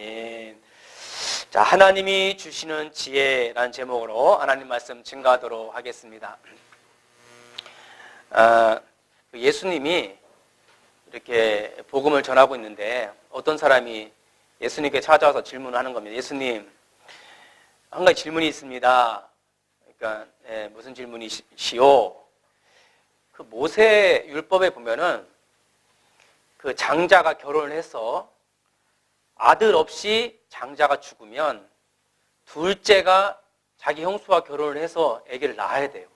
예. 자, 하나님이 주시는 지혜라는 제목으로 하나님 말씀 증거하도록 하겠습니다. 예수님이 이렇게 복음을 전하고 있는데 어떤 사람이 예수님께 찾아와서 질문하는 겁니다. 예수님, 한 가지 질문이 있습니다. 그러니까 무슨 질문이시오? 그 모세 율법에 보면은 그 장자가 결혼을 해서 아들 없이 장자가 죽으면 둘째가 자기 형수와 결혼을 해서 아기를 낳아야 돼요.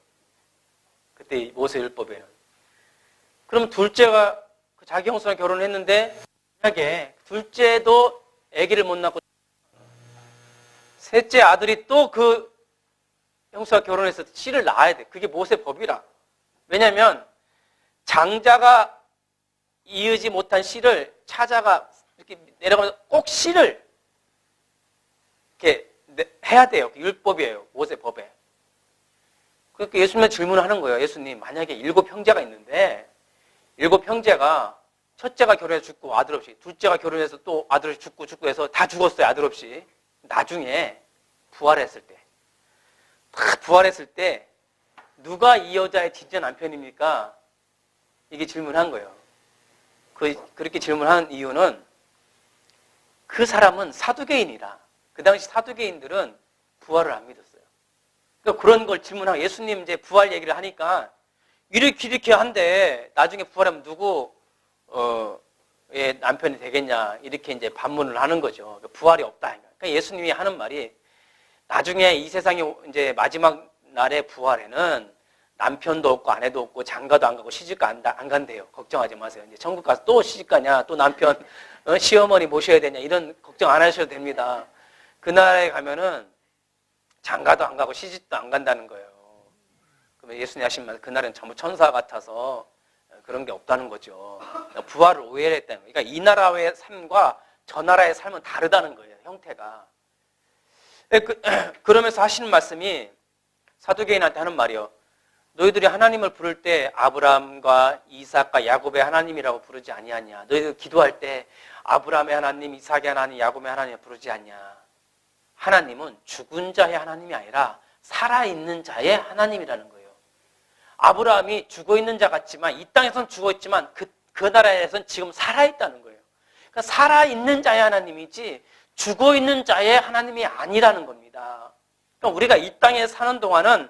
그때 모세 율법에는. 그럼 둘째가 자기 형수랑 결혼을 했는데 만약에 둘째도 아기를 못 낳고 셋째 아들이 또 그 형수와 결혼해서 씨를 낳아야 돼. 그게 모세 법이라. 왜냐하면 장자가 이으지 못한 씨를 찾아가 이렇게 내려가면서 꼭 씨를 이렇게 해야 돼요. 율법이에요. 모세 법에. 그러니까 예수님한테 질문하는 거예요. 예수님, 만약에 7 형제가 있는데 7 형제가 첫째가 결혼해서 죽고 아들 없이, 둘째가 결혼해서 또 아들 없이 죽고 해서 다 죽었어요. 아들 없이. 나중에 부활했을 때. 다 부활했을 때 누가 이 여자의 진짜 남편입니까? 이게 질문한 거예요. 그렇게 질문한 이유는 그 사람은 사두개인이라. 그 당시 사두개인들은 부활을 안 믿었어요. 그러니까 그런 걸 질문하고 예수님 이제 부활 얘기를 하니까 이렇게 한데 나중에 부활하면 누구 남편이 되겠냐 이렇게 이제 반문을 하는 거죠. 부활이 없다. 그러니까 예수님이 하는 말이 나중에 이 세상에 이제 마지막 날의 부활에는 남편도 없고 아내도 없고 장가도 안 가고 시집도 안 간대요. 걱정하지 마세요. 이제 천국 가서 또 시집 가냐, 또 남편 시어머니 모셔야 되냐 이런 걱정 안 하셔도 됩니다. 그날에 가면은 장가도 안 가고 시집도 안 간다는 거예요. 그러면 예수님 하신 말 그날은 전부 천사 같아서 그런 게 없다는 거죠. 부활을 오해를 했다는 거예요. 그러니까 이 나라의 삶과 저 나라의 삶은 다르다는 거예요. 형태가. 그러면서 하시는 말씀이 사두개인한테 하는 말이요. 너희들이 하나님을 부를 때 아브라함과 이삭과 야곱의 하나님이라고 부르지 아니하냐. 너희들 기도할 때 아브라함의 하나님, 이삭의 하나님, 야곱의 하나님 부르지 않냐. 하나님은 죽은 자의 하나님이 아니라 살아있는 자의 하나님이라는 거예요. 아브라함이 죽어있는 자 같지만 이 땅에선 죽어있지만 그 나라에선 지금 살아있다는 거예요. 그러니까 살아있는 자의 하나님이지 죽어있는 자의 하나님이 아니라는 겁니다. 그러니까 우리가 이 땅에 사는 동안은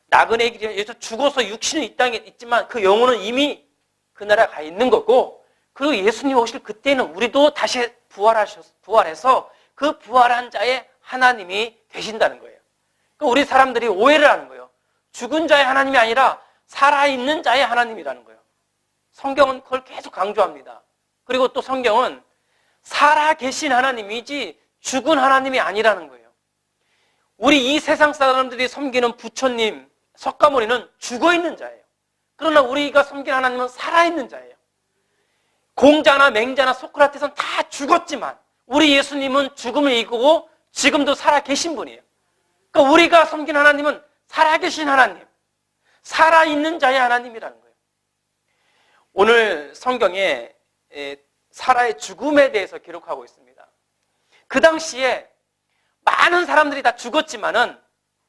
나그네 길에서 죽어서 육신은 이 땅에 있지만 그 영혼은 이미 그 나라에 가 있는 거고, 그리고 예수님 오실 그때는 우리도 다시 부활해서 그 부활한 자의 하나님이 되신다는 거예요. 그러니까 우리 사람들이 오해를 하는 거예요. 죽은 자의 하나님이 아니라 살아있는 자의 하나님이라는 거예요. 성경은 그걸 계속 강조합니다. 그리고 또 성경은 살아계신 하나님이지 죽은 하나님이 아니라는 거예요. 우리 이 세상 사람들이 섬기는 부처님, 석가모니는 죽어있는 자예요. 그러나 우리가 섬기는 하나님은 살아있는 자예요. 공자나 맹자나 소크라테스는 다 죽었지만 우리 예수님은 죽음을 이기고 지금도 살아계신 분이에요. 그러니까 우리가 섬기는 하나님은 살아계신 하나님, 살아있는 자의 하나님이라는 거예요. 오늘 성경에 사라의 죽음에 대해서 기록하고 있습니다. 그 당시에 많은 사람들이 다 죽었지만은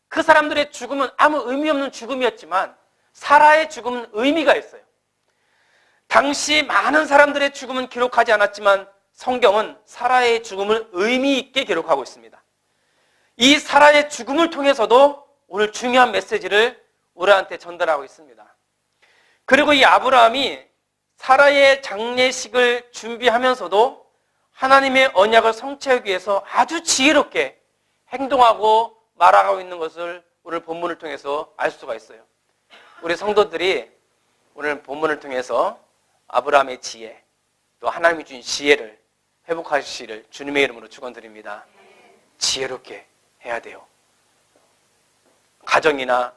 그 사람들의 죽음은 아무 의미 없는 죽음이었지만 사라의 죽음은 의미가 있어요. 당시 많은 사람들의 죽음은 기록하지 않았지만 성경은 사라의 죽음을 의미 있게 기록하고 있습니다. 이 사라의 죽음을 통해서도 오늘 중요한 메시지를 우리한테 전달하고 있습니다. 그리고 이 아브라함이 사라의 장례식을 준비하면서도 하나님의 언약을 성취하기 위해서 아주 지혜롭게 행동하고 말아가고 있는 것을 오늘 본문을 통해서 알 수가 있어요. 우리 성도들이 오늘 본문을 통해서 아브라함의 지혜, 또 하나님이 주신 지혜를 회복하시기를 주님의 이름으로 축원드립니다. 지혜롭게 해야 돼요. 가정이나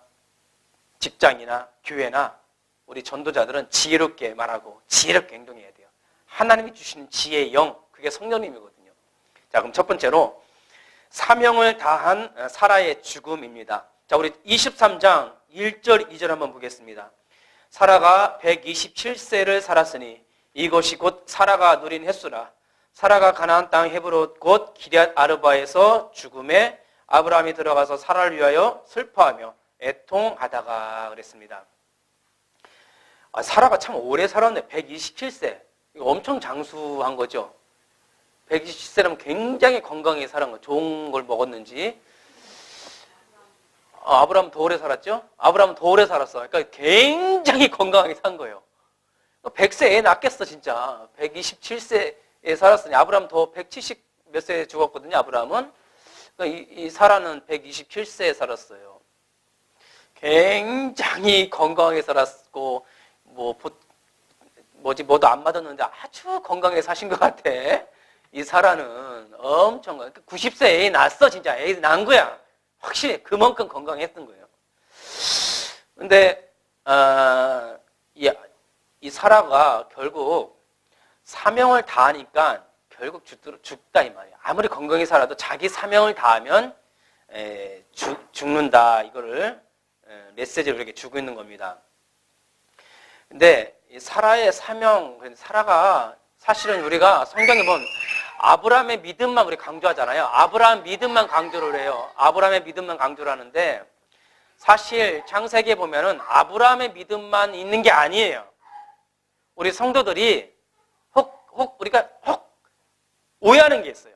직장이나 교회나 우리 전도자들은 지혜롭게 말하고 지혜롭게 행동해야 돼요. 하나님이 주시는 지혜의 영, 그게 성령님이거든요. 자, 그럼 첫 번째로 사명을 다한 사라의 죽음입니다. 자, 우리 23장 1절, 2절 한번 보겠습니다. 사라가 127세를 살았으니 이것이 곧 사라가 누린 횟수라. 사라가 가나안 땅 헤브론 곧 기럇 아르바에서 죽음에 아브라함이 들어가서 사라를 위하여 슬퍼하며 애통하다가 그랬습니다. 사라가 참 오래 살았네. 127세. 이거 엄청 장수한 거죠. 127세라면 굉장히 건강하게 살은 거. 좋은 걸 먹었는지. 아브라함은 더 오래 살았죠? 아브라함은 더 오래 살았어. 그러니까 굉장히 건강하게 산 거예요. 100세 애 낳겠어, 진짜. 127세에 살았으니. 아브라함 더 170 몇 세에 죽었거든요, 아브라함은. 그러니까 이 사라는 127세에 살았어요. 굉장히 건강하게 살았고, 뭐도 안 맞았는데 아주 건강하게 사신 것 같아. 이 사라는 엄청, 90세 애 낳았어, 진짜. 애 낳은 거야. 확실히 그만큼 건강했던 거예요. 근데, 이 사라가 결국 사명을 다하니까 결국 죽다 이 말이야. 아무리 건강히 살아도 자기 사명을 다하면 죽는다. 이거를 메시지를 이렇게 주고 있는 겁니다. 근데 이 사라의 사명, 사라가 사실은 우리가 성경에 보면 아브라함의 믿음만 우리 강조하잖아요. 아브라함 믿음만 강조를 해요. 아브라함의 믿음만 강조를 하는데 사실 창세기에 보면은 아브라함의 믿음만 있는 게 아니에요. 우리 성도들이 우리가 오해하는 게 있어요.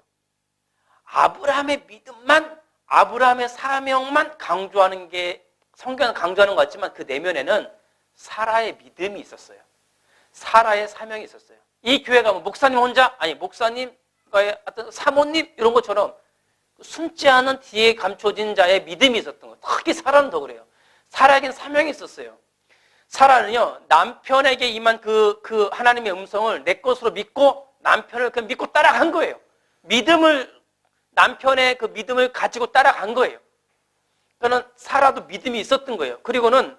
아브라함의 믿음만, 아브라함의 사명만 강조하는 게 성경은 강조하는 것 같지만 그 내면에는 사라의 믿음이 있었어요. 사라의 사명이 있었어요. 이 교회가 뭐 목사님 혼자, 아니 목사님과의 어떤 사모님 이런 것처럼 숨지 않은 뒤에 감춰진 자의 믿음이 있었던 거예요. 특히 사라는 더 그래요. 사라에겐 사명이 있었어요. 사라는요, 남편에게 임한 그 하나님의 음성을 내 것으로 믿고 남편을 그 믿고 따라간 거예요. 남편의 그 믿음을 가지고 따라간 거예요. 그러니까 사라도 믿음이 있었던 거예요. 그리고는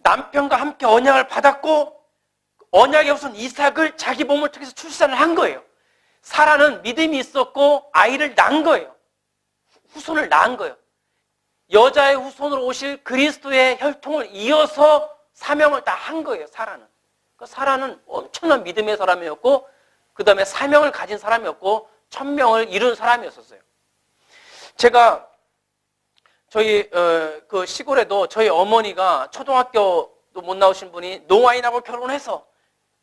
남편과 함께 언약을 받았고 언약의 후손 이삭을 자기 몸을 통해서 출산을 한 거예요. 사라는 믿음이 있었고 아이를 낳은 거예요. 후손을 낳은 거예요. 여자의 후손으로 오실 그리스도의 혈통을 이어서 사명을 다 한 거예요, 사라는. 그러니까 사라는 엄청난 믿음의 사람이었고, 그 다음에 사명을 가진 사람이었고, 천명을 이룬 사람이었어요. 제가 저희 그 시골에도 저희 어머니가 초등학교도 못 나오신 분이 노아인하고 결혼해서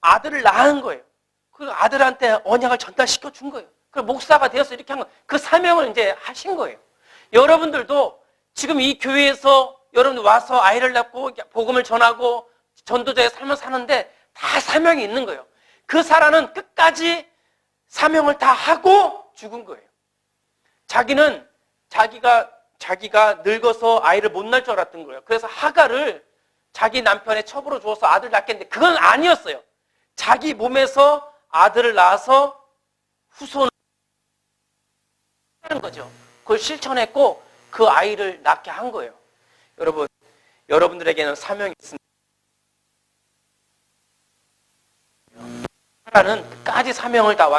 아들을 낳은 거예요. 그 아들한테 언약을 전달시켜 준 거예요. 그 목사가 되어서 이렇게 한 거예요. 그 사명을 이제 하신 거예요. 여러분들도 지금 이 교회에서 여러분들 와서 아이를 낳고 복음을 전하고 전도자의 삶을 사는데 다 사명이 있는 거예요. 그 사람은 끝까지 사명을 다 하고 죽은 거예요. 자기는 자기가 늙어서 아이를 못 낳을 줄 알았던 거예요. 그래서 하갈을 자기 남편의 첩으로 주어서 아들 낳겠는데 그건 아니었어요. 자기 몸에서 아들을 낳아서 후손을 하는 거죠. 그걸 실천했고 그 아이를 낳게 한 거예요. 여러분들에게는 사명이 있습니다. 하나는 끝까지 사명을 다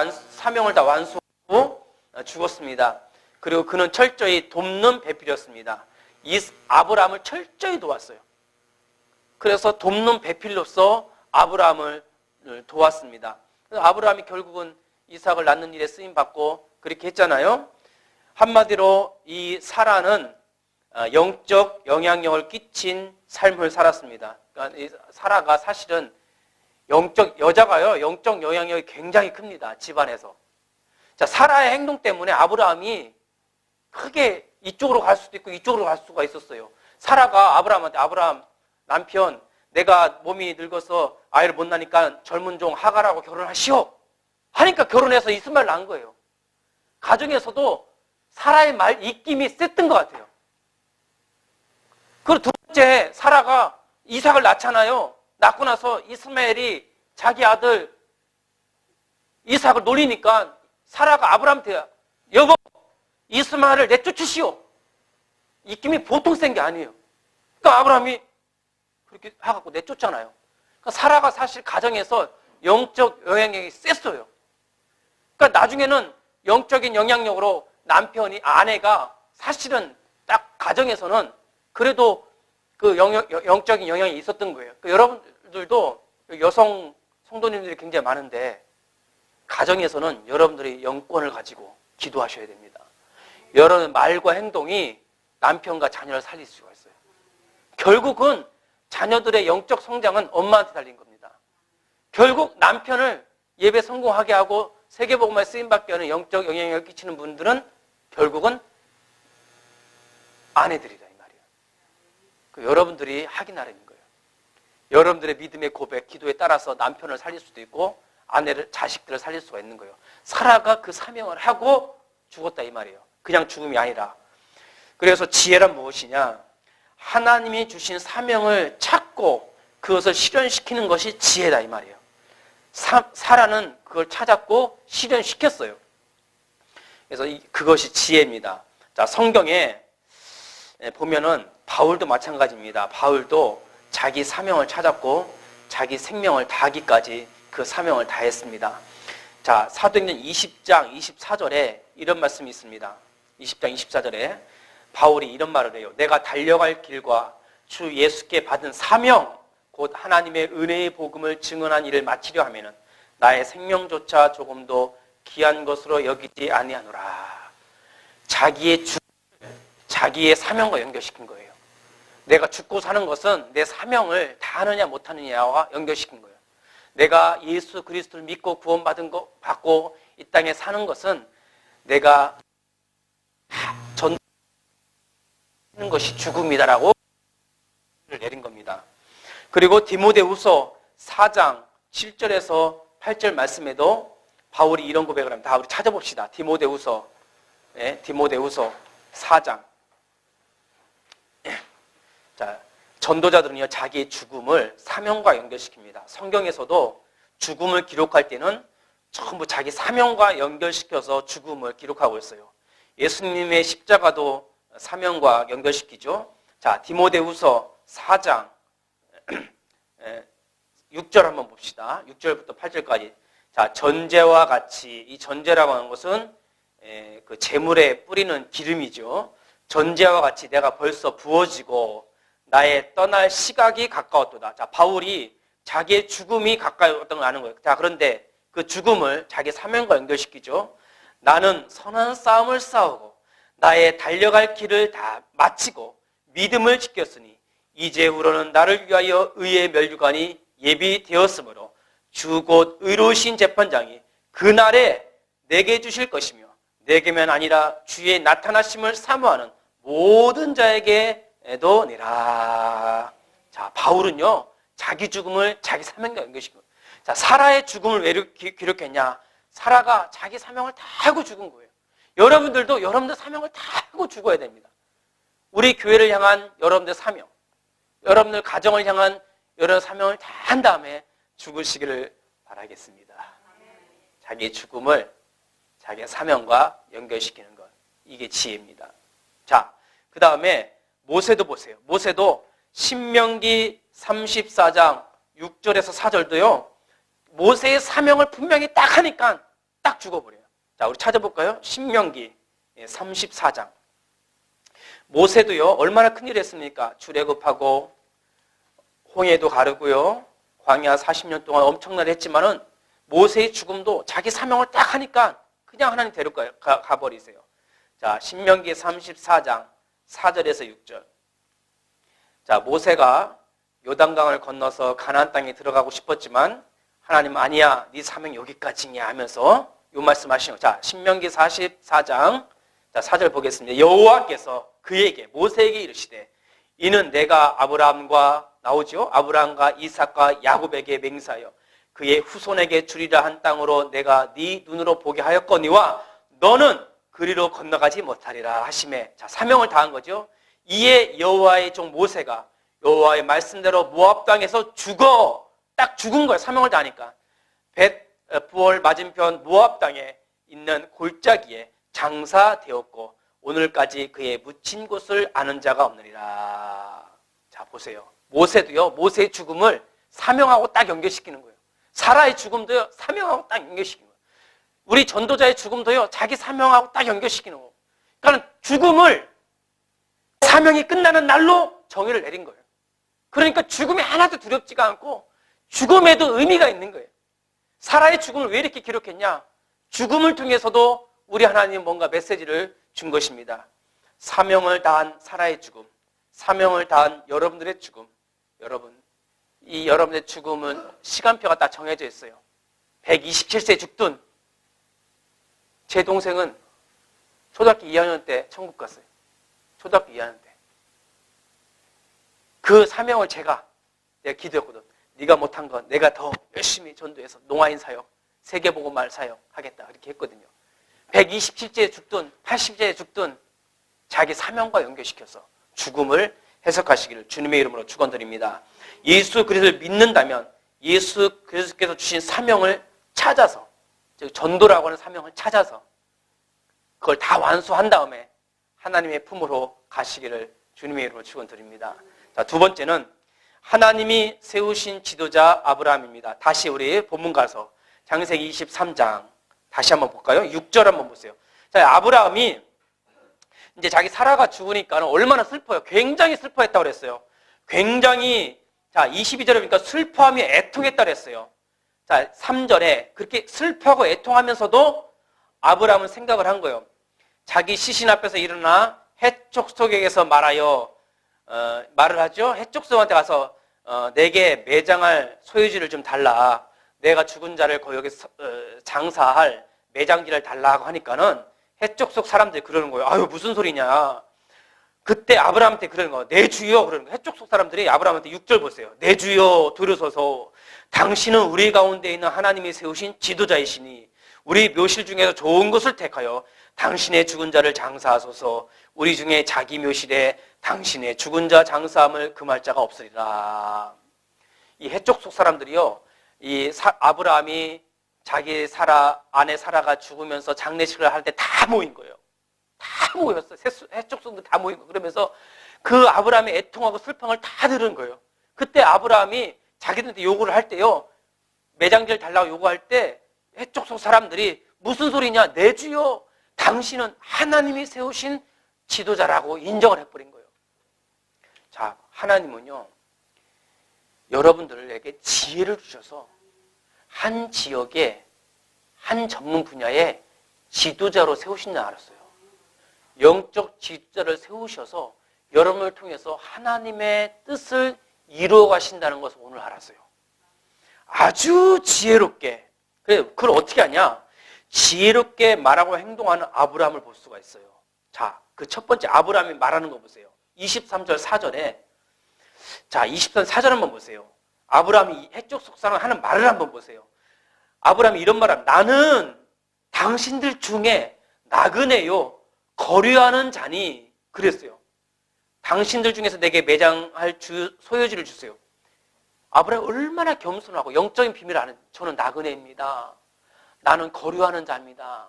완수하고 죽었습니다. 그리고 그는 철저히 돕는 배필이었습니다. 아브라함을 철저히 도왔어요. 그래서 돕는 배필로서 아브라함을 도왔습니다. 그래서 아브라함이 결국은 이삭을 낳는 일에 쓰임받고 그렇게 했잖아요. 한마디로 이 사라는 영적 영향력을 끼친 삶을 살았습니다. 그러니까 이 사라가 사실은 여자가요, 영적 영향력이 굉장히 큽니다. 집안에서. 자, 사라의 행동 때문에 아브라함이 크게 이쪽으로 갈 수도 있고 이쪽으로 갈 수가 있었어요. 사라가 아브라함한테 아브라함 남편 내가 몸이 늙어서 아이를 못 낳으니까 젊은 종 하갈하고 결혼하시오. 하니까 결혼해서 이스마엘 낳은 거예요. 가정에서도 사라의 말 입김이 셌던 것 같아요. 그리고 두 번째 사라가 이삭을 낳잖아요. 낳고 나서 이스마엘이 자기 아들 이삭을 놀리니까 사라가 아브라함한테 여보 이스마엘을 내쫓으시오. 입김이 보통 센 게 아니에요. 그러니까 아브라함이 그렇게 해갖고 내쫓잖아요. 그러니까 사라가 사실 가정에서 영적 영향력이 셌어요. 그러니까 나중에는 영적인 영향력으로 아내가 사실은 딱 가정에서는 그래도 그 영적인 영향이 있었던 거예요. 그러니까 여러분들도 여성 성도님들이 굉장히 많은데 가정에서는 여러분들이 영권을 가지고 기도하셔야 됩니다. 여러분 말과 행동이 남편과 자녀를 살릴 수가 있어요. 결국은 자녀들의 영적 성장은 엄마한테 달린 겁니다. 결국 남편을 예배 성공하게 하고 세계복음화에 쓰임받게 하는 영적 영향력을 끼치는 분들은 결국은 아내들이다 이 말이에요. 여러분들이 확인하라는 거예요. 여러분들의 믿음의 고백, 기도에 따라서 남편을 살릴 수도 있고 아내를, 자식들을 살릴 수가 있는 거예요. 사라가 그 사명을 하고 죽었다 이 말이에요. 그냥 죽음이 아니라. 그래서 지혜란 무엇이냐? 하나님이 주신 사명을 찾고 그것을 실현시키는 것이 지혜다 이 말이에요. 사라는 그걸 찾았고 실현시켰어요. 그래서 그것이 지혜입니다. 자, 성경에 보면은 바울도 마찬가지입니다. 바울도 자기 사명을 찾았고 자기 생명을 다하기까지 그 사명을 다했습니다. 자, 사도행전 20장 24절에 이런 말씀이 있습니다. 20장 24절에 바울이 이런 말을 해요. 내가 달려갈 길과 주 예수께 받은 사명 곧 하나님의 은혜의 복음을 증언한 일을 마치려 하면은 나의 생명조차 조금도 귀한 것으로 여기지 아니하노라. 자기의 사명과 연결시킨 거예요. 내가 죽고 사는 것은 내 사명을 다하느냐 못하느냐와 연결시킨 거예요. 내가 예수 그리스도를 믿고 구원받은 거 받고 이 땅에 사는 것은 내가 전하는 것이 죽음이다라고 내린 겁니다. 그리고 디모데후서 4장 7절에서 8절 말씀에도 바울이 이런 고백을 합니다. 다 우리 찾아봅시다. 디모데후서 4장. 자, 전도자들은요 자기의 죽음을 사명과 연결시킵니다. 성경에서도 죽음을 기록할 때는 전부 자기 사명과 연결시켜서 죽음을 기록하고 있어요. 예수님의 십자가도 사명과 연결시키죠. 자, 디모데후서 4장 6절 한번 봅시다. 6절부터 8절까지. 자, 전제와 같이, 이 전제라고 하는 것은 그 제물에 뿌리는 기름이죠. 전제와 같이 내가 벌써 부어지고 나의 떠날 시각이 가까웠도다. 자, 바울이 자기의 죽음이 가까웠던 걸 아는 거예요. 자, 그런데 그 죽음을 자기 사명과 연결시키죠. 나는 선한 싸움을 싸우고 나의 달려갈 길을 다 마치고 믿음을 지켰으니 이제후로는 나를 위하여 의의 멸류관이 예비되었으므로 주 곧 의로우신 재판장이 그날에 내게 주실 것이며 내게만 아니라 주의 나타나심을 사모하는 모든 자에게도 니라. 자, 바울은요 자기 죽음을 자기 사명과 연결시키고, 자, 사라의 죽음을 왜 기록했냐? 사라가 자기 사명을 다 하고 죽은 거예요. 여러분들도 여러분들 사명을 다 하고 죽어야 됩니다. 우리 교회를 향한 여러분들 사명, 여러분들 가정을 향한 여러 사명을 다 한 다음에 죽으시기를 바라겠습니다. 자기의 죽음을 자기의 사명과 연결시키는 것, 이게 지혜입니다. 자, 그 다음에 모세도 보세요. 모세도 신명기 34장 6절에서 4절도요 모세의 사명을 분명히 딱 하니까 딱 죽어버려요. 자, 우리 찾아볼까요? 신명기 34장. 모세도요 얼마나 큰일 했습니까? 출애굽하고 홍해도 가르고요 광야 40년 동안 엄청나게 했지만은 모세의 죽음도 자기 사명을 딱 하니까 그냥 하나님 데리고 가버리세요. 자, 신명기 34장 4절에서 6절. 자, 모세가 요단강을 건너서 가나안 땅에 들어가고 싶었지만 하나님 아니야, 네 사명 여기까지냐 하면서 요 말씀하시는 거예요. 자, 신명기 44장 자, 4절 보겠습니다. 여호와께서 그에게 모세에게 이르시되 이는 내가 아브라함과 나오죠. 아브라함과 이삭과 야곱에게 맹세하여 그의 후손에게 주리라 한 땅으로 내가 네 눈으로 보게 하였거니와 너는 그리로 건너가지 못하리라 하시매. 자, 사명을 다한 거죠. 이에 여호와의 종 모세가 여호와의 말씀대로 모압 땅에서 딱 죽은 거예요. 사명을 다하니까. 벳부얼 맞은편 모압 땅에 있는 골짜기에 장사되었고 오늘까지 그의 묻힌 곳을 아는 자가 없느니라. 자, 보세요. 모세도요 모세의 죽음을 사명하고 딱 연결시키는 거예요. 사라의 죽음도요 사명하고 딱 연결시키는 거예요. 우리 전도자의 죽음도요 자기 사명하고 딱 연결시키는 거예요. 그러니까 죽음을 사명이 끝나는 날로 정의를 내린 거예요. 그러니까 죽음이 하나도 두렵지가 않고 죽음에도 의미가 있는 거예요. 사라의 죽음을 왜 이렇게 기록했냐? 죽음을 통해서도 우리 하나님은 뭔가 메시지를 준 것입니다. 사명을 다한 사라의 죽음, 사명을 다한 여러분들의 죽음. 여러분, 이 여러분의 죽음은 시간표가 다 정해져 있어요. 127세에 죽든, 제 동생은 초등학교 2학년 때 천국 갔어요. 초등학교 2학년 때. 그 사명을 내가 기도했거든. 네가 못한 건 내가 더 열심히 전도해서 농아인 사역, 세계복음화 사역 하겠다. 그렇게 했거든요. 127세에 죽든 80세에 죽든 자기 사명과 연결시켜서 죽음을 해석하시기를 주님의 이름으로 축원드립니다. 예수 그리스도를 믿는다면 예수 그리스도께서 주신 사명을 찾아서, 즉 전도라고 하는 사명을 찾아서 그걸 다 완수한 다음에 하나님의 품으로 가시기를 주님의 이름으로 축원드립니다. 자, 두 번째는 하나님이 세우신 지도자 아브라함입니다. 다시 우리 본문 가서 창세기 23장 다시 한번 볼까요? 6절 한번 보세요. 자, 아브라함이 이제 자기 사라가 죽으니까 얼마나 슬퍼요. 굉장히 슬퍼했다고 그랬어요. 굉장히, 자, 22절에 보니까 슬퍼하며 애통했다고 그랬어요. 자, 3절에 그렇게 슬퍼하고 애통하면서도 아브라함은 생각을 한 거예요. 자기 시신 앞에서 일어나 해족속에게서 말하여 말을 하죠. 해족속한테 가서 내게 매장할 소유지를 좀 달라. 내가 죽은 자를 거기 장사할 매장지를 달라고 하니까는 해족속 사람들이 그러는 거예요. 아유, 무슨 소리냐. 그때 아브라함한테 그러는 거예요. 내 주여 그러는 거예요. 해족속 사람들이 아브라함한테 6절 보세요. 내 주여 들으소서. 당신은 우리 가운데 있는 하나님이 세우신 지도자이시니 우리 묘실 중에서 좋은 것을 택하여 당신의 죽은 자를 장사하소서. 우리 중에 자기 묘실에 당신의 죽은 자 장사함을 금할 자가 없으리라. 이 해족속 사람들이요, 아브라함이 자기 아내 사라가 죽으면서 장례식을 할 때 다 모인 거예요. 다 모였어요. 해족속들 다 모인 거예요. 그러면서 그 아브라함의 애통하고 슬픔을 다 들은 거예요. 그때 아브라함이 자기들한테 요구를 할 때요, 매장지를 달라고 요구할 때 해족속 사람들이 무슨 소리냐, 내 주여 당신은 하나님이 세우신 지도자라고 인정을 해버린 거예요. 자, 하나님은요, 여러분들에게 지혜를 주셔서 한 지역에, 한 전문 분야에 지도자로 세우신 줄 알았어요. 영적 지도자를 세우셔서 여러분을 통해서 하나님의 뜻을 이루어 가신다는 것을 오늘 알았어요. 아주 지혜롭게. 그걸 어떻게 하냐? 지혜롭게 말하고 행동하는 아브라함을 볼 수가 있어요. 자, 그 첫 번째 아브라함이 말하는 거 보세요. 23절 4절에, 자, 23절 4절 한번 보세요. 아브라함이 해족 속사람 하는 말을 한번 보세요. 아브라함이 이런 말을 합니다. 나는 당신들 중에 나그네요, 거류하는 자니, 그랬어요. 당신들 중에서 내게 매장할 소유지를 주세요. 아브라함이 얼마나 겸손하고 영적인 비밀을 아는, 저는 나그네입니다. 나는 거류하는 자입니다.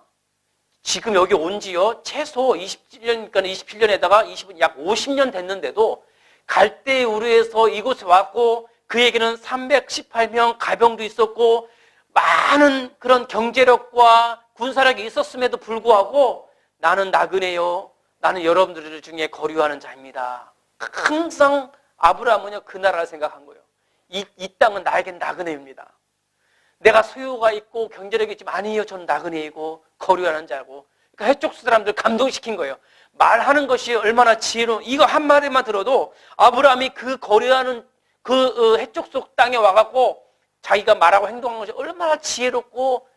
지금 여기 온 지요, 최소 27년이니까 27년에다가 20년, 약 50년 됐는데도 갈대 우르에서 이곳에 왔고, 그에게는 318명 가병도 있었고, 많은 그런 경제력과 군사력이 있었음에도 불구하고, 나는 나그네요, 나는 여러분들 중에 거류하는 자입니다. 항상 아브라함은요, 그 나라를 생각한 거예요. 이 땅은 나에겐 나그네입니다. 내가 소유가 있고 경제력이 있지만 아니에요, 저는 나그네이고 거류하는 자고. 그러니까 해족 사람들 감동시킨 거예요. 말하는 것이 얼마나 지혜로운, 이거 한마디만 들어도 아브라함이 그 거류하는 그 해족 속 땅에 와갖고 자기가 말하고 행동한 것이 얼마나 지혜롭고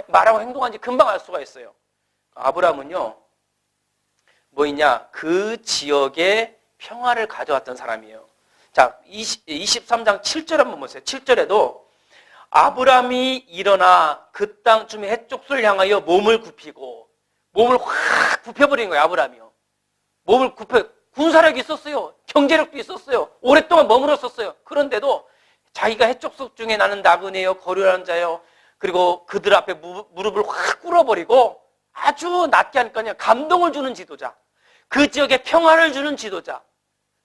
말하고 행동한지 금방 알 수가 있어요. 아브라함은요, 뭐 있냐, 그 지역에 평화를 가져왔던 사람이에요. 자, 23장 7절 한번 보세요. 7절에도 아브라함이 일어나 그 땅쯤에 해족을 향하여 몸을 굽히고, 몸을 확 굽혀버린 거예요. 아브라함이요, 몸을 굽혀. 군사력이 있었어요. 경제력도 있었어요. 오랫동안 머물렀었어요. 그런데도 자기가 해족속 중에 나는 나그네요, 거류하는 자요, 그리고 그들 앞에 무릎을 확 꿇어버리고 아주 낮게 하니까요, 감동을 주는 지도자, 그 지역에 평화를 주는 지도자.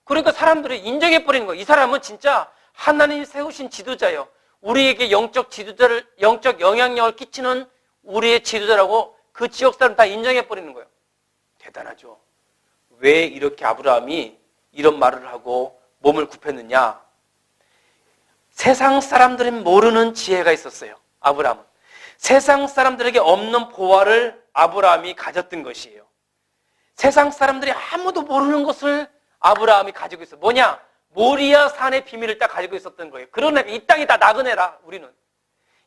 그러니까 사람들이 인정해버리는 거예요. 이 사람은 진짜 하나님이 세우신 지도자예요. 우리에게 영적 지도자를, 영적 영향력을 끼치는 우리의 지도자라고 그 지역 사람 다 인정해버리는 거예요. 대단하죠. 왜 이렇게 아브라함이 이런 말을 하고 몸을 굽혔느냐? 세상 사람들은 모르는 지혜가 있었어요. 아브라함은. 세상 사람들에게 없는 보화를 아브라함이 가졌던 것이에요. 세상 사람들이 아무도 모르는 것을 아브라함이 가지고 있어요. 뭐냐? 모리아 산의 비밀을 딱 가지고 있었던 거예요. 그러니까 이 땅이 다 나그네라, 우리는.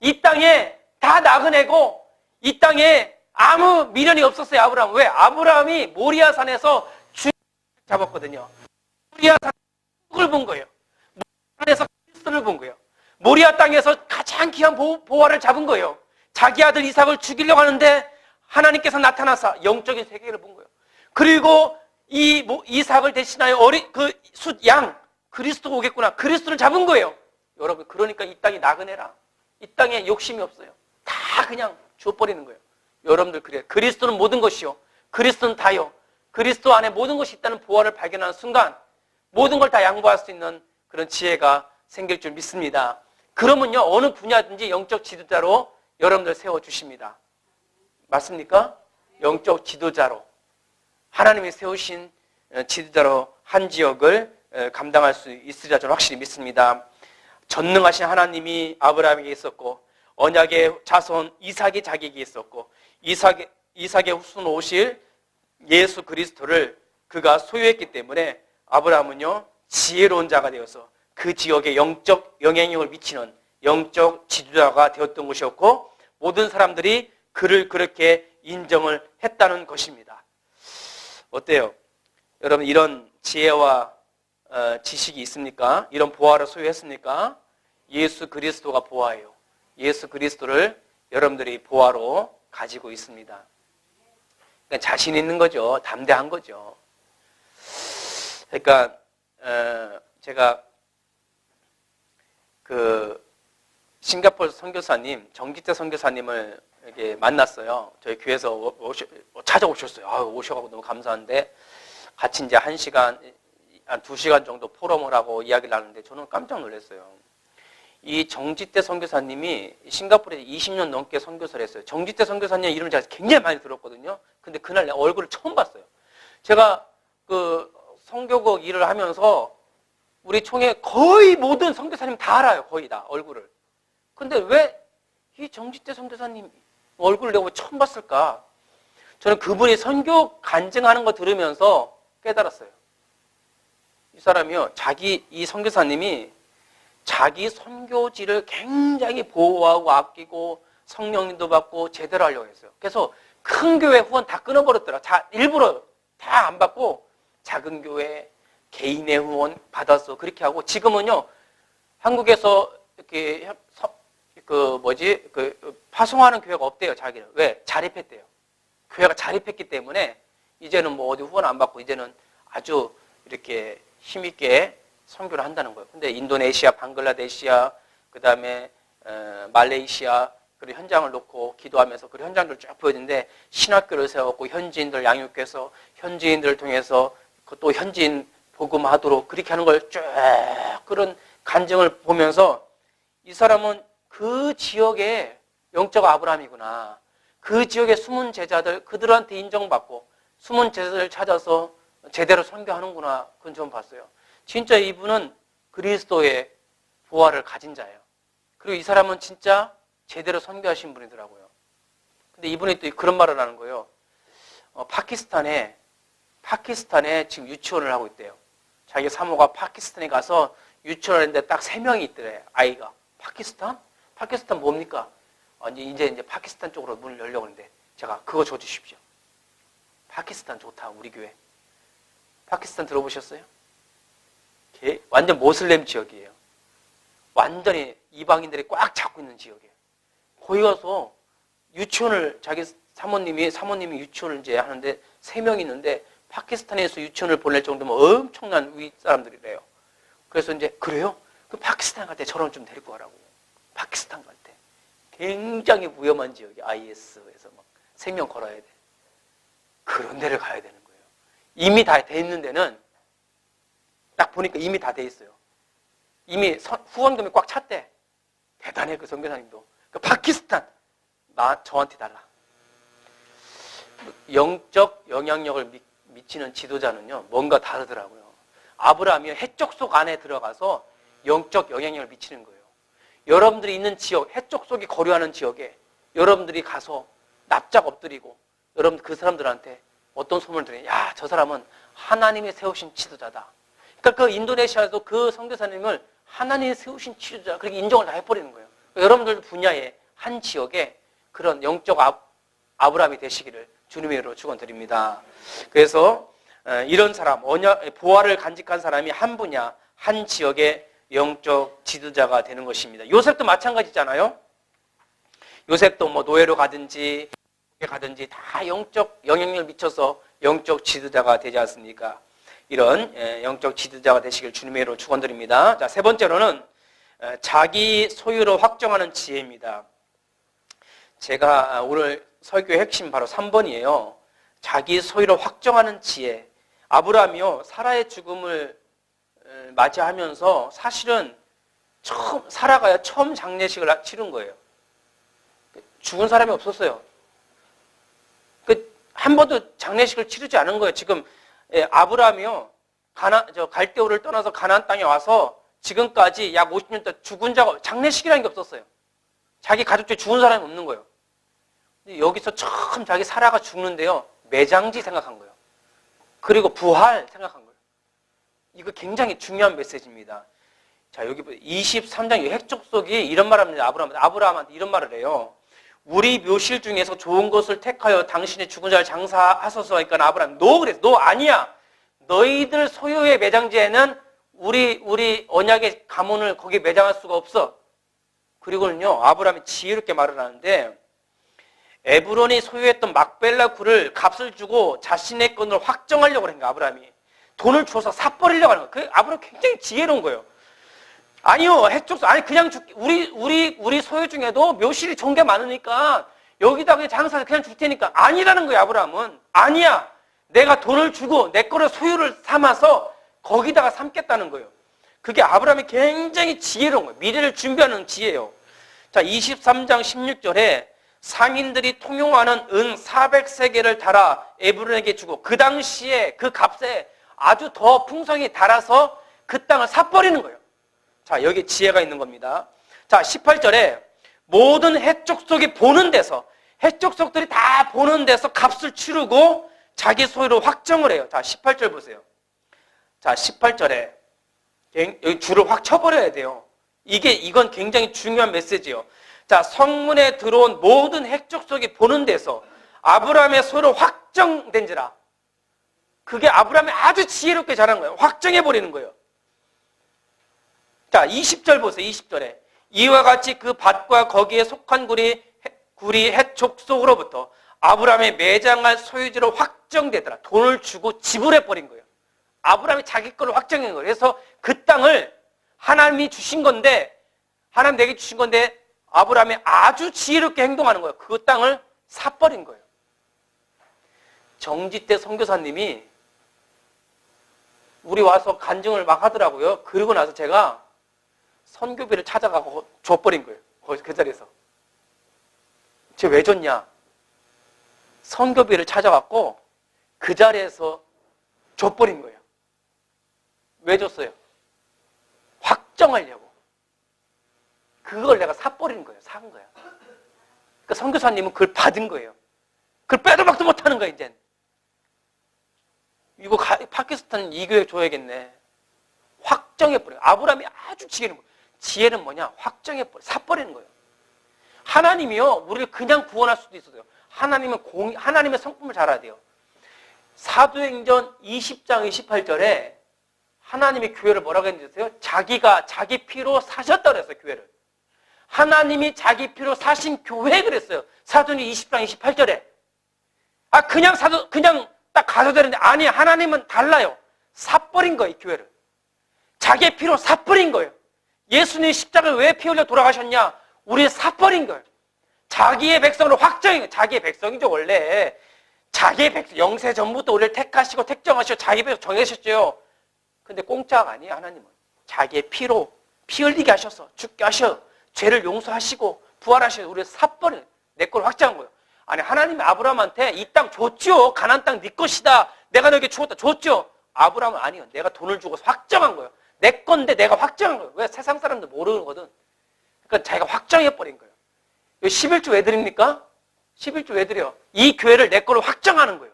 이 땅에 다 나그네고 이 땅에 아무 미련이 없었어요, 아브라함. 왜? 아브라함이 모리아 산에서 주님을 잡았거든요. 모리아 산을 본 거예요. 모리아 산에서 그리스도를 본 거예요. 모리아 땅에서 가장 귀한 보화를 잡은 거예요. 자기 아들 이삭을 죽이려고 하는데 하나님께서 나타나서 영적인 세계를 본 거예요. 그리고 이 이삭을 대신하여 그 숫양 그리스도가 오겠구나. 그리스도를 잡은 거예요. 여러분, 그러니까 이 땅이 나그네라. 이 땅에 욕심이 없어요. 다 그냥 주어버리는 거예요. 여러분들 그래요. 그리스도는 모든 것이요. 그리스도는 다요. 그리스도 안에 모든 것이 있다는 보화를 발견하는 순간 모든 걸 다 양보할 수 있는 그런 지혜가 생길 줄 믿습니다. 그러면요, 어느 분야든지 영적 지도자로 여러분들 세워주십니다. 맞습니까? 영적 지도자로. 하나님이 세우신 지도자로 한 지역을 감당할 수 있으리라 저는 확실히 믿습니다. 전능하신 하나님이 아브라함에게 있었고 언약의 자손 이삭이 자기에게 있었고 이삭의 후손 오실 예수 그리스도를 그가 소유했기 때문에 아브라함은요 지혜로운 자가 되어서 그 지역에 영적 영향력을 미치는 영적 지도자가 되었던 것이었고 모든 사람들이 그를 그렇게 인정을 했다는 것입니다. 어때요? 여러분 이런 지혜와 지식이 있습니까? 이런 보화를 소유했습니까? 예수 그리스도가 보화예요. 예수 그리스도를 여러분들이 보화로 가지고 있습니다. 그러니까 자신 있는 거죠. 담대한 거죠. 그러니까 제가 그 싱가포르 선교사님 정기태 선교사님을 이렇게 만났어요. 저희 교회에서 찾아오셨어요. 오셔가지고 너무 감사한데 같이 이제 1시간, 한 2시간 정도 포럼을 하고 이야기를 하는데 저는 깜짝 놀랐어요. 이 정지태 선교사님이 싱가포르에 20년 넘게 선교사를 했어요. 정지태 선교사님 이름을 제가 굉장히 많이 들었거든요. 근데 그날 내 얼굴을 처음 봤어요. 제가 그 선교국 일을 하면서 우리 총회 거의 모든 선교사님 다 알아요. 거의 다 얼굴을. 근데 왜 이 정지태 선교사님 얼굴을 내가 왜 처음 봤을까? 저는 그분이 선교 간증하는 거 들으면서 깨달았어요. 이 사람이요, 이 선교사님이 자기 선교지를 굉장히 보호하고 아끼고 성령님도 받고 제대로 하려고 했어요. 그래서 큰 교회 후원 다 끊어버렸더라. 일부러 다 안 받고 작은 교회 개인의 후원 받았어. 그렇게 하고 지금은요 한국에서 이렇게 파송하는 교회가 없대요. 자기는. 왜? 자립했대요. 교회가 자립했기 때문에 이제는 뭐 어디 후원 안 받고 이제는 아주 이렇게 힘있게 선교를 한다는 거예요. 근데 인도네시아, 방글라데시아, 그 다음에 말레이시아 그런 현장을 놓고 기도하면서 그 현장들을 쭉 보여주는데 신학교를 세웠고 현지인들 양육해서 현지인들을 통해서 또 현지인 복음하도록 그렇게 하는 걸 쭉 그런 간증을 보면서 이 사람은 그 지역의 영적 아브라함이구나. 그 지역의 숨은 제자들 그들한테 인정받고 숨은 제자들을 찾아서 제대로 선교하는구나. 그건 좀 봤어요. 진짜 이분은 그리스도의 보화를 가진 자예요. 그리고 이 사람은 진짜 제대로 선교하신 분이더라고요. 근데 이분이 또 그런 말을 하는 거예요. 파키스탄에 지금 유치원을 하고 있대요. 자기 사모가 파키스탄에 가서 유치원을 했는데 딱 3명이 있더래, 아이가. 파키스탄? 파키스탄 뭡니까? 이제 파키스탄 쪽으로 문을 열려고 하는데 제가 그거 줘주십시오. 파키스탄 좋다, 우리 교회. 파키스탄 들어보셨어요? 완전 모슬렘 지역이에요. 완전히 이방인들이 꽉 잡고 있는 지역이에요. 거기 가서 유치원을 자기 사모님이 유치원을 이제 하는데 3명이 있는데 파키스탄에서 유치원을 보낼 정도면 엄청난 위 사람들이래요. 그래서 이제 그래요? 그 파키스탄 갈 때 저런 좀 데리고 가라고. 파키스탄 갈 때. 굉장히 위험한 지역이 IS에서 막 생명 걸어야 돼. 그런 데를 가야 되는 거예요. 이미 다 돼 있는 데는 딱 보니까 이미 다 돼 있어요. 이미 후원금이 꽉 찼대. 대단해, 그 선교사님도. 그 파키스탄, 저한테 달라. 영적 영향력을 미치는 지도자는요, 뭔가 다르더라고요. 아브라함이 해적 속 안에 들어가서 영적 영향력을 미치는 거예요. 여러분들이 있는 지역, 해쪽 속이 거류하는 지역에 여러분들이 가서 납작 엎드리고 여러분 그 사람들한테 어떤 소문을 들으냐. 야, 저 사람은 하나님이 세우신 지도자다. 그러니까 그 인도네시아에서 그 선교사님을 하나님이 세우신 지도자 그렇게 인정을 다 해버리는 거예요. 그러니까 여러분들 분야에 한 지역에 그런 영적 아브라함이 되시기를 주님의 이름으로 축원드립니다. 그래서 이런 사람, 보화를 간직한 사람이 한 분야, 한 지역의 영적 지도자가 되는 것입니다. 요셉도 마찬가지잖아요. 요셉도 뭐 노예로 가든지 다 영적 영향력을 미쳐서 영적 지도자가 되지 않습니까? 이런 영적 지도자가 되시길 주님의 이름으로 축원드립니다. 자, 세 번째로는 자기 소유로 확정하는 지혜입니다. 제가 오늘 설교의 핵심 바로 3번이에요. 자기 소유로 확정하는 지혜. 아브라함이요, 사라의 죽음을 맞이하면서 사실은 사라가 처음 장례식을 치른 거예요. 죽은 사람이 없었어요. 한 번도 장례식을 치르지 않은 거예요. 지금 아브라함이요, 갈대우를 떠나서 가나안 땅에 와서 지금까지 약 50년 동안 죽은 자가 장례식이라는 게 없었어요. 자기 가족 중에 죽은 사람이 없는 거예요. 근데 여기서 처음 자기 사라가 죽는데요, 매장지 생각한 거예요. 그리고 부활 생각한 거예요. 이거 굉장히 중요한 메시지입니다. 자, 여기 23장 핵족속이 이런 말을 합니다. 아브라함한테 이런 말을 해요. 우리 묘실 중에서 좋은 것을 택하여 당신의 죽은 자를 장사하소서. 하니까 아브라함, 너 그랬어. 너 아니야. 너희들 소유의 매장지에는 우리 언약의 가문을 거기에 매장할 수가 없어. 그리고는요, 아브라함이 지혜롭게 말을 하는데, 에브론이 소유했던 막벨라 굴을 값을 주고 자신의 건을 확정하려고 하는 거예요. 아브라함이 돈을 줘서 사버리려고 하는 거예요. 아브라함 굉장히 지혜로운 거예요. 아니요, 해촉소 아니 그냥 우리 소유 중에도 묘실이 좋은 게 많으니까 여기다 그냥 장사해서 그냥 줄 테니까. 아니라는 거예요. 아브라함은 아니야. 내가 돈을 주고 내 거를 소유를 삼아서 거기다가 삼겠다는 거예요. 그게 아브라함이 굉장히 지혜로운 거예요. 미래를 준비하는 지혜예요. 자, 23장 16절에 상인들이 통용하는 은 400세겔을 달아 에브론에게 주고 그 당시에 그 값에 아주 더 풍성히 달아서 그 땅을 사버리는 거예요. 자, 여기 지혜가 있는 겁니다. 자, 18절에 모든 해족속이 보는 데서, 해족속들이 다 보는 데서 값을 치르고 자기 소유로 확정을 해요. 자, 18절 보세요. 자, 18절에 여기 줄을 확 쳐버려야 돼요. 이건 굉장히 중요한 메시지예요. 자, 성문에 들어온 모든 핵족속이 보는 데서 아브라함의 소유로 확정된지라. 그게 아브라함이 아주 지혜롭게 잘한 거예요. 확정해버리는 거예요. 자, 20절 보세요. 20절에 이와 같이 그 밭과 거기에 속한 굴이 핵족속으로부터 아브라함의 매장할 소유지로 확정되더라. 돈을 주고 지불해버린 거예요. 아브라함이 자기 거를 확정한 거예요. 그래서 그 땅을 하나님이 주신 건데, 하나님 내게 주신 건데 아브라함이 아주 지혜롭게 행동하는 거예요. 그 땅을 사버린 거예요. 정지태 선교사님이 우리 와서 간증을 막 하더라고요. 그러고 나서 제가 선교비를 찾아가고 줘버린 거예요. 그 자리에서. 제가 왜 줬냐? 선교비를 찾아갔고 그 자리에서 줘버린 거예요. 왜 줬어요? 확정하려고. 그걸 내가 사버리는 거예요. 산 거야. 그러니까 선교사님은 그걸 받은 거예요. 그걸 빼도 박도 못하는 거야, 이젠. 이거 파키스탄 이 교회 줘야겠네. 확정해버려요. 아브라함이 아주 지혜로운 거예요. 지혜는 뭐냐? 확정해버려요. 사버리는 거예요. 하나님이요, 우리를 그냥 구원할 수도 있어요. 하나님의 성품을 잘 알아야 돼요. 사도행전 20장 28절에 하나님이 교회를 뭐라고 했는지 아세요? 자기가 자기 피로 사셨다 그랬어요, 교회를. 하나님이 자기 피로 사신 교회 그랬어요. 사도행전 20장 28절에. 그냥 딱 가서 되는데, 아니, 하나님은 달라요. 사버린 거예요, 이 교회를. 자기 피로 사버린 거예요. 예수님이 십자가를 왜 피 흘려 돌아가셨냐? 우리 사버린 거예요. 자기의 백성으로 확정인 거예요. 자기의 백성이죠, 원래. 자기의 백성, 영세 전부터 우리를 택하시고 택정하시고 자기 백성 정하셨죠. 근데 공짜가 아니에요, 하나님은. 자기의 피로 피 흘리게 하셔서 죽게 하셔 죄를 용서하시고 부활하셔서 우리를 사버린, 내 걸 확정한 거예요. 아니, 하나님이 아브라함한테 이 땅 줬죠. 가나안 땅 네 것이다. 내가 너에게 주었다. 줬죠. 아브라함은 아니요. 내가 돈을 주고 확정한 거예요. 내 건데 내가 확정한 거예요. 왜? 세상 사람들 모르거든. 그러니까 자기가 확정해버린 거예요. 11조 왜 드립니까? 11조 왜 드려? 이 교회를 내 거로 확정하는 거예요.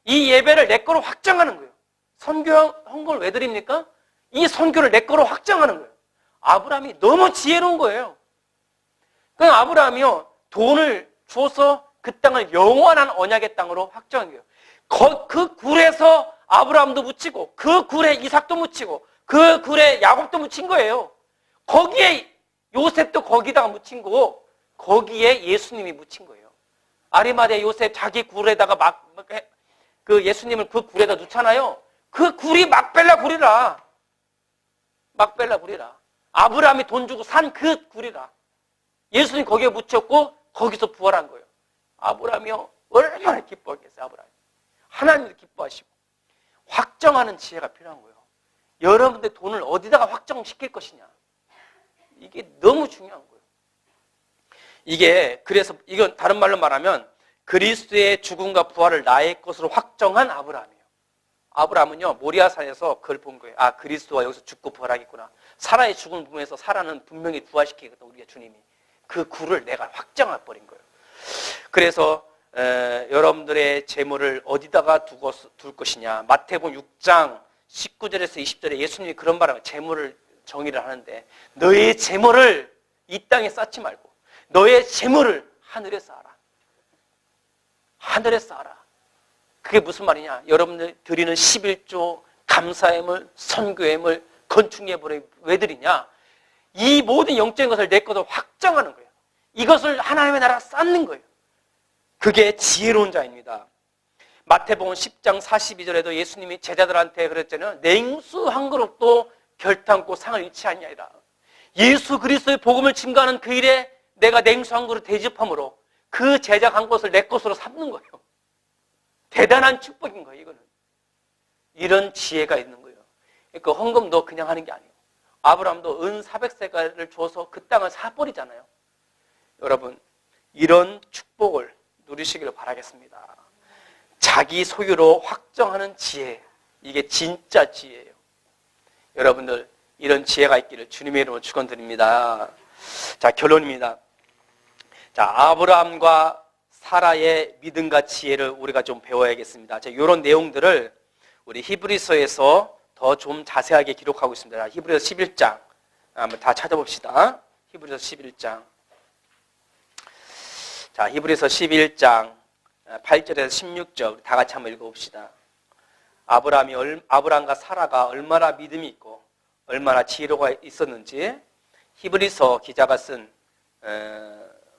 이 예배를 내 거로 확정하는 거예요. 선교 헌금을 왜 드립니까? 이 선교를 내 거로 확정하는 거예요. 아브라함이 너무 지혜로운 거예요. 그냥 아브라함이요, 돈을 줘서 그 땅을 영원한 언약의 땅으로 확정한 거예요. 그 굴에서 아브라함도 묻히고, 그 굴에 이삭도 묻히고, 그 굴에 야곱도 묻힌 거예요. 거기에 요셉도 거기다가 묻힌 거고, 거기에 예수님이 묻힌 거예요. 아리마대 요셉 자기 굴에다가 그 예수님을 그 굴에다 놓잖아요. 그 굴이 막벨라 굴이라. 막벨라 굴이라. 아브라함이 돈 주고 산 그 굴이라. 예수님 거기에 묻혔고 거기서 부활한 거예요. 아브라함이요, 얼마나 기뻐하겠어요. 아브라함이. 하나님을 기뻐하시고 확정하는 지혜가 필요한 거예요. 여러분들 돈을 어디다가 확정시킬 것이냐. 이게 너무 중요한 거예요. 이게 그래서 이건 다른 말로 말하면 그리스도의 죽음과 부활을 나의 것으로 확정한 아브라함이에요. 아브라함은요, 모리아산에서 그걸 본 거예요. 아, 그리스도가 여기서 죽고 부활하겠구나. 사라의 죽음을 보면서 사라는 분명히 부활시키겠다, 우리가 주님이. 그 굴을 내가 확정해버린 거예요. 그래서 여러분들의 재물을 어디다가 둘 것이냐. 마태복음 6장 19절에서 20절에 예수님이 그런 말을, 재물을 정의를 하는데, 너의 재물을 이 땅에 쌓지 말고 너의 재물을 하늘에 쌓아라. 하늘에 쌓아라. 그게 무슨 말이냐. 여러분들 드리는 11조 감사예물, 선교예물, 건축예물을 왜 드리냐. 이 모든 영적인 것을 내 것으로 확정하는 거예요. 이것을 하나님의 나라가 쌓는 거예요. 그게 지혜로운 자입니다. 마태복음 10장 42절에도 예수님이 제자들한테 그랬잖아요. 냉수 한 그릇도 결탄코 상을 잃지 아니하리라. 예수 그리스도의 복음을 증거하는 그 일에 내가 냉수 한 그릇 대접함으로 그 제작 한 것을 내 것으로 삼는 거예요. 대단한 축복인 거예요, 이거는. 이런 지혜가 있는 거예요. 그러니까 헌금도 그냥 하는 게 아니에요. 아브라함도 은 400세겔을 줘서 그 땅을 사버리잖아요. 여러분, 이런 축복을 누리시기를 바라겠습니다. 자기 소유로 확정하는 지혜, 이게 진짜 지혜예요. 여러분들 이런 지혜가 있기를 주님의 이름으로 축원드립니다. 자, 결론입니다. 자, 아브라함과 사라의 믿음과 지혜를 우리가 좀 배워야겠습니다. 자, 이런 내용들을 우리 히브리서에서 더 좀 자세하게 기록하고 있습니다. 히브리서 11장 한번 다 찾아봅시다. 히브리서 11장. 자, 히브리서 11장 8절에서 16절 다 같이 한번 읽어봅시다. 아브라함과 사라가 얼마나 믿음이 있고 얼마나 지혜로가 있었는지 히브리서 기자가 쓴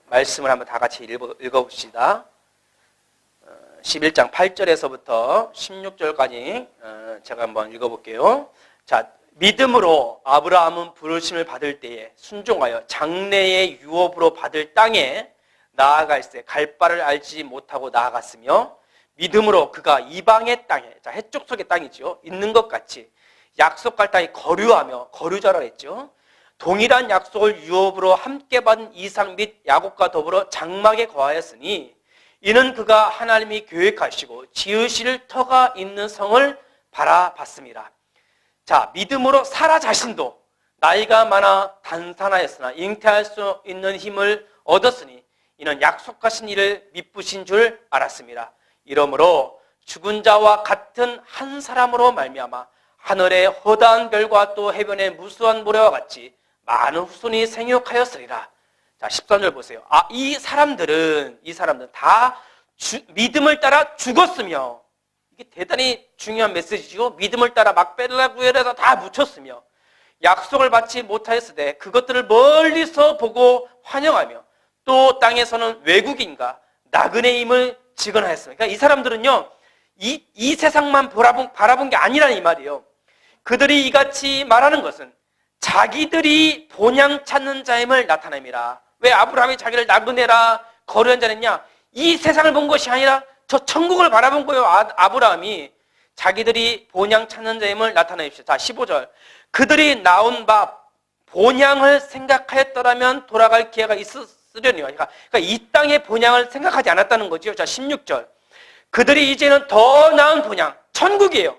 말씀을 한번 다 같이 읽어봅시다. 11장 8절에서부터 16절까지 제가 한번 읽어볼게요. 자, 믿음으로 아브라함은 부르심을 받을 때에 순종하여 장래의 유업으로 받을 땅에 나아갈새 갈 바를 알지 못하고 나아갔으며 믿음으로 그가 이방의 땅에, 자, 해쪽 속의 땅이죠, 있는 것 같이 약속할 땅에 거류하며, 거류자라 했죠. 동일한 약속을 유업으로 함께 받은 이삭 및 야곱과 더불어 장막에 거하였으니 이는 그가 하나님이 계획하시고 지으실 터가 있는 성을 바라봤습니다. 자, 믿음으로 사라 자신도 나이가 많아 단산하였으나 잉태할 수 있는 힘을 얻었으니 이는 약속하신 이를 미쁘신 줄 알았습니다. 이러므로 죽은 자와 같은 한 사람으로 말미암아 하늘의 허다한 별과 또 해변의 무수한 모래와 같이 많은 후손이 생육하였으리라. 자, 13절 보세요. 이 사람들은 다 믿음을 따라 죽었으며, 이게 대단히 중요한 메시지죠. 믿음을 따라 막벨라 구엘에서 다 묻혔으며 약속을 받지 못하였으되 그것들을 멀리서 보고 환영하며 또 땅에서는 외국인과 나그네임을 직언하였습니다. 그러니까 이 사람들은요, 이 세상만 바라본 게 아니라는 이 말이에요. 그들이 이같이 말하는 것은 자기들이 본향 찾는 자임을 나타냅니다. 왜 아브라함이 자기를 나그네라 거류한 자였냐? 이 세상을 본 것이 아니라 저 천국을 바라본 거예요. 아브라함이 자기들이 본향 찾는 자임을 나타내십시오. 자, 15절. 그들이 나온 바 본향을 생각하였더라면 돌아갈 기회가 있으려니와. 그러니까 이 땅의 본향을 생각하지 않았다는 거죠. 자, 16절. 그들이 이제는 더 나은 본향, 천국이에요.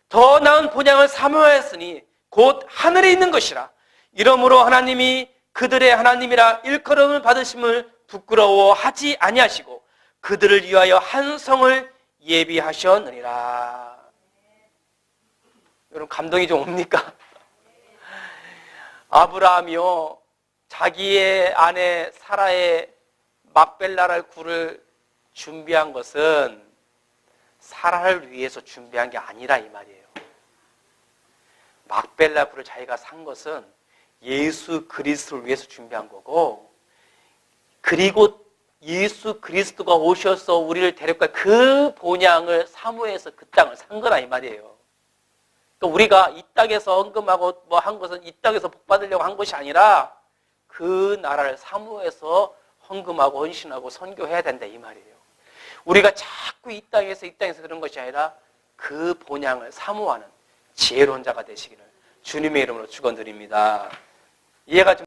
더 나은 본향을 사모하였으니 곧 하늘에 있는 것이라. 이러므로 하나님이 그들의 하나님이라 일컬음을 받으심을 부끄러워하지 아니하시고 그들을 위하여 한 성을 예비하셨느니라. 여러분 감동이 좀 옵니까? 아브라함이요 자기의 아내 사라의 막벨라를 굴을 준비한 것은 사라를 위해서 준비한 게 아니라 이 말이에요. 막벨라 굴을 자기가 산 것은 예수 그리스도를 위해서 준비한 거고, 그리고 예수 그리스도가 오셔서 우리를 데려갈 그 본향을 사모해서 그 땅을 산 거라 이 말이에요. 그러니까 우리가 이 땅에서 헌금하고 뭐 한 것은 이 땅에서 복 받으려고 한 것이 아니라 그 나라를 사모해서 헌금하고 헌신하고 선교해야 된다 이 말이에요. 우리가 자꾸 이 땅에서 그런 것이 아니라 그 본향을 사모하는 지혜로운 자가 되시기를 주님의 이름으로 축원드립니다. 이해가 좀